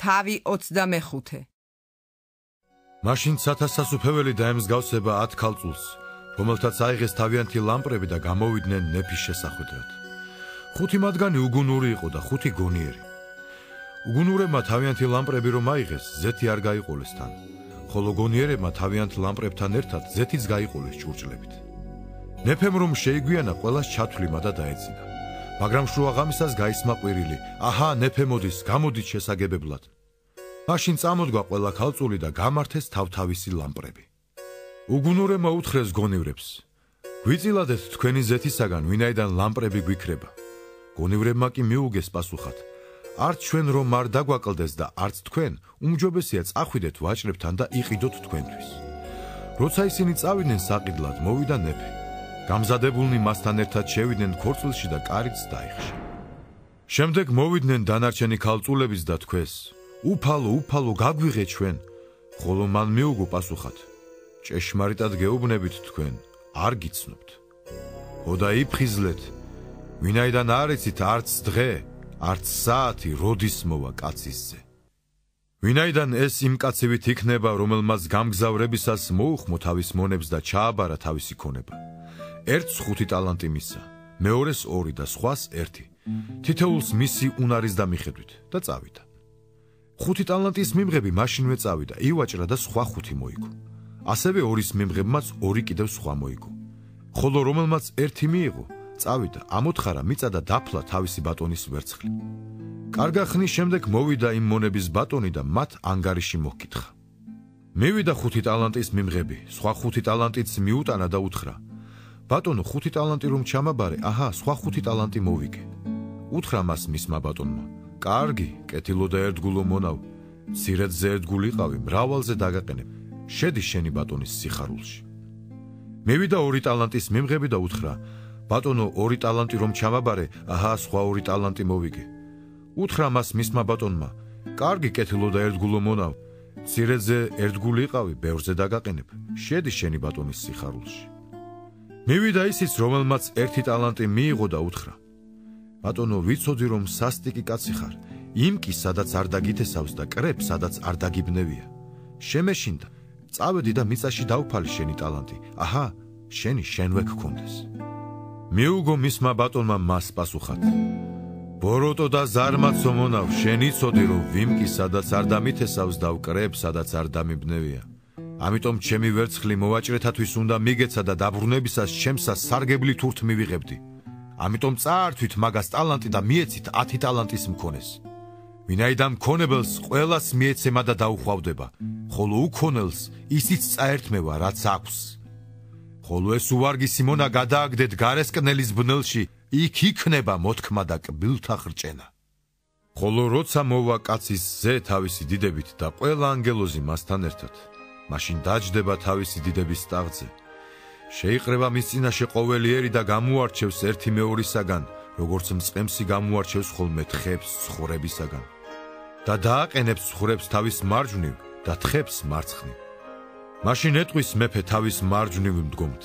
თავი 25. მაშინ ცათა სასუფეველი დაემსგავსება 10 ქალწულს, რომელთაც აიღეს თავიანთი ლამპრები და გამოვიდნენ ნეფის შესახვედრად. 5 მათგანი უგუნური იყო და 5 გონიერი. უგუნურებმა თავიანთი ლამპრები რომ აიღეს, ზეთი არ გაიყოლეს თან, ხოლო გონიერებმა თავიანთ ლამპრებთან ერთად ზეთიც გაიყოლეს ჭურჭლებით. ნეფემ რომ შეიგვიანა, ყველას ჩათვლიმა და დაეძინა. მაგრამ შუაღამისას გაისმა ყვირილი, აჰა, ნეფე მოდის, გამოდით შესაგებებლად. მაშინ წამოდგა ყველა ქალწული და გამართეს თავთავისი ლამპრები. უგუნურებმა უთხრეს გონივრებს, გვიწილადეთ თქვენი ზეთისაგან, ვინაიდან ლამპრები გვიქრება. გონივრებმა კი მიუგეს პასუხად, არც ჩვენ რომ არ დაგვაკლდეს და არც თქვენ, უმჯობესია წახვიდეთ ვაჭრებთან და იყიდოთ თქვენთვის. როცა ისინი წავიდნენ საყიდლად, მოვიდა ნეფე. გამზადებულნი მასთან ერთად შევიდნენ ქორწილში და კარიც დაიხშა. შემდეგ მოვიდნენ დანარჩენი ქალწულებიც და თქვეს, უფალო, გაგვიღე ჩვენ, ხოლო მან მიუგო პასუხად, ჭეშმარიტად გეუბნებით თქვენ, არ გიცნობთ. ოდა იფხიზლეთ, ვინაიდან არ იცით არც დღე, არც საათი როდის მოვა კაცისზე. ვინაიდან ეს იმ კაცივით იქნება, რომელმაც გამგზავრებისას მოუხმო თავის მონებს და ჩააბარა თავისი ქონება. ერთს 5 ტალანტი მისცა, მეორეს 2 და სხვას 1, თითოეულს მისი უნარის და მიხედვით და წავიდა. 5 ტალანტის მიმღები მაშინვე წავიდა, ივაჭრა და სხვა 5 მოიგო. ასევე 2-ის მიმღებმაც 2 კიდევ სხვა მოიგო. ხოლო რომელმაც 1 მიიღო, წავიდა, ამოთხარა, მიწა და დაფლა თავისი ბატონის ვერცხლი. კარგა ხნის შემდეგ მოვიდა იმ მონების ბატონი და მათ ანგარიში მოჰკითხა. მივიდა 5 ტალანტის მიმღები, სხვა 5 ტალანტიც მიუტანა და უთხრა, ბატონო, 5 ტალანტი რომ ჩამაბარე, აჰა, სხვა 5 ტალანტი მოვიგე. უთხრა მას მისმა ბატონმა, კარგი, კეთილო და ერთგულო მონავ, მცირედზე ერთგული იყავი, მრავალზე დაგაყენებ, შედი შენი ბატონის სიხარულში. მივიდა 2 ტალანტის მიმღები და უთხრა, ბატონო, 2 ტალანტი რომ ჩამაბარე, აჰა, სხვა 2 ტალანტი მოვიგე. უთხრა მას მისმა ბატონმა, კარგი, კეთილო და ერთგულო მონავ, მცირედზე ერთგული იყავი, ბევრზე დაგაყენებ, შედი შენი ბატონის სიხარულში. მივიდა ისიც, რომელმაც 1 ტალანტი მიიღო და უთხრა, ბატონო, ვიცოდი რომ სასტიკი კაცი ხარ, იმ კი სადაც არ დაგითესავს და კრებს სადაც არ დაგიბნევია. შემეშინდა, წავედი და მიწაში დავფალი შენი ტალანტი, აჰა, შენი შენვე გქონდეს. მიუგო მისმა ბატონმა მას პასუხად, ბოროტო და ზარმაცო მონავ, შენ იცოდი რომ ვიმ კი სადაც არ დამითესავს და ვკრებს სადაც არ დამიბნევია. ამიტომ ჩემი ვერცხლი მოვაჭრეთათვის უნდა მიგეცა და დაბრუნებისას ჩემსა სარგებლი თურთ მივიღებდი. ამიტომ წაართვით მაგას ტალანტი და მიეცით 10 ტალანტის მქონეს. ვინაიდან მქონებელს ყველას მიეცემა და დაუხვავდება, ხოლო უქონელს ისიც წაერთმევა, რაც აქვს. ხოლო ეს უვარგისი მონა გადააგდეთ გარესკნელის ბნელში, იქ იქნება მოთქმა და კბილთა ხრჭენა. ხოლო როცა მოვა კაცის ზე თავისი დიდებით და ყველა ანგელოზი მასთან ერთად, მაშინ დაჯდება თავისი დიდების ტახტზე. შეიყრება მის წინაშე ყოველი და გამოარჩევს ერთი მეორისაგან, როგორც მწყემსი გამოარჩევს ხოლმე თხებს ცხვრებისაგან. და დააყენებს ცხვრებს თავის მარჯვნივ და თხებს მარცხნივ. მაშინ ეტყვის მეფე თავის მარჯვნივ მდგომთ,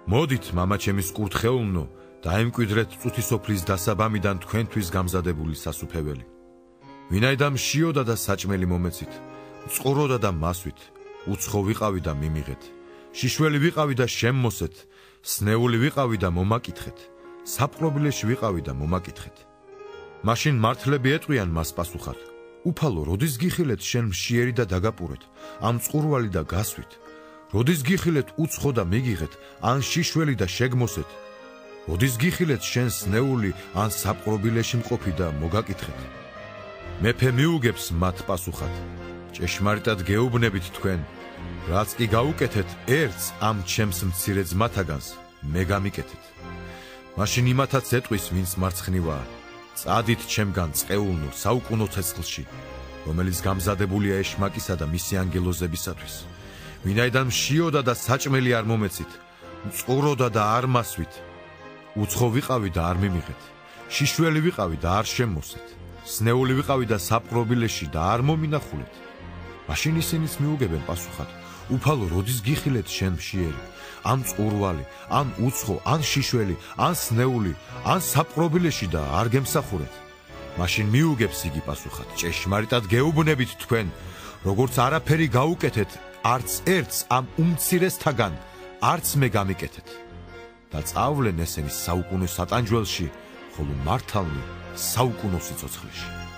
მოდით, მამაჩემის კურთხეულნო, დაემკვიდრეთ წუთისოფლის დასაბამიდან თქვენთვის გამზადებული სასუფეველი. ვინაიდან მშიოდა და საჭმელი მომეცით, მწყუროდა და მასვით, უცხო ვიყავი და მიმიღეთ, შიშველი ვიყავი და შემმოსეთ, სნეული ვიყავი და მომაკითხეთ, საპყრობილეში ვიყავი და მომაკითხეთ. მაშინ მართლები ეტყვიან მას პასუხად, უფალო, როდის გიხილეთ შენ მშიერი და დაგაპურეთ, ან მწყურვალი და გასვით, როდის გიხილეთ უცხო და მიგიღეთ, ან შიშველი და შეგმოსეთ, როდის გიხილეთ შენ სნეული, ან საპყრობილეში მყოფი და მოგაკითხეთ. მეფე მიუგებს მათ პასუხად, ჭეშმარიტად გეუბნებით თქვენ, რაც კი გაუკეთეთ ერთს ამ ჩემს მცირე ძმათაგანს, მე გამიკეთეთ. მაშინ იმათაც ეტყვის, ვინც მარცხნივაა, წადით ჩემგან წყეულნო საუკუნო ცეცხლში, რომელიც გამზადებულია ეშმაკისა და მისი ანგელოზებისათვის. ვინაიდან მშიოდა და საჭმელი არ მომეცით, მწყუროდა და არ მასვით, უცხო ვიყავი და არ მიმიღეთ, შიშველი ვიყავი და არ შემმოსეთ, სნეული ვიყავი და საპყრობილეში და არ მომინახულეთ. მაშინ ისინიც მიუგებენ პასუხად, უფალო, როდის გიხილეთ შენ მშიერი, ან მწყურვალი, ან უცხო, ან შიშველი, ან სნეული, ან საპყრობილეში და არ გემსახურეთ. მაშინ მიუგებს იგი პასუხად: ჭეშმარიტად გეუბნებით თქვენ, როგორც არაფერი გაუკეთეთ არც ერთს ამ უმცირესთაგან, არც მე გამიკეთეთ. და წავლენ ესენი საუკუნო სატანჯველში, ხოლო მართალნი საუკუნო სიცოცხლეში.